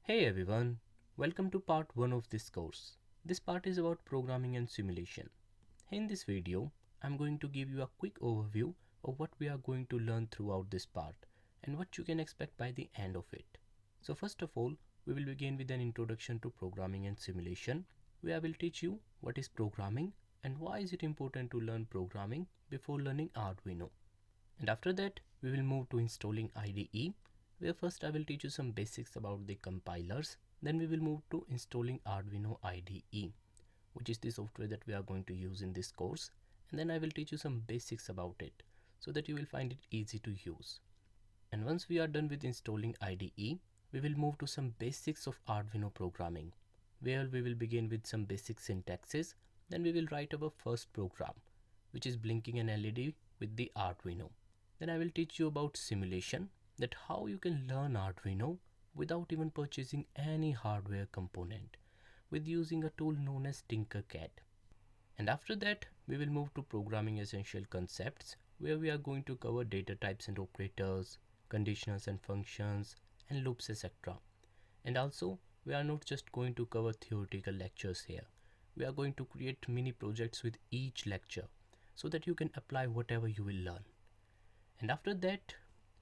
Hey everyone, welcome to part 1 of this course. This part is about programming and simulation. In this video, I'm going to give you a quick overview of what we are going to learn throughout this part and what you can expect by the end of it. So first of all, we will begin with an introduction to programming and simulation, where I will teach you what is programming and why is it important to learn programming before learning Arduino. And after that, we will move to installing IDE, where first I will teach you some basics about the compilers. Then we will move to installing Arduino IDE, which is the software that we are going to use in this course. And then I will teach you some basics about it so that you will find it easy to use. And once we are done with installing IDE, we will move to some basics of Arduino programming, where we will begin with some basic syntaxes. Then we will write our first program, which is blinking an LED with the Arduino. Then I will teach you about simulation, that how you can learn Arduino without even purchasing any hardware component with using a tool known as Tinkercad. And after that, we will move to programming essential concepts, where we are going to cover data types and operators, conditionals and functions, and loops, etc. And also, we are not just going to cover theoretical lectures here. We are going to create mini projects with each lecture so that you can apply whatever you will learn. And after that,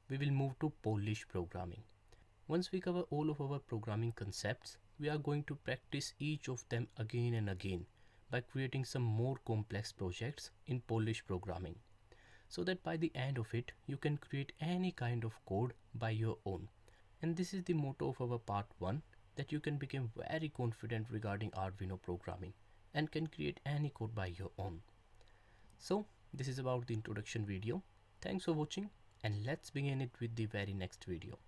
we will move to Polish programming. Once we cover all of our programming concepts, we are going to practice each of them again and again by creating some more complex projects in Polish programming, so that by the end of it, you can create any kind of code by your own. And this is the motto of our part 1, that you can become very confident regarding Arduino programming and can create any code by your own. So this is about the introduction video. Thanks for watching, and let's begin it with the very next video.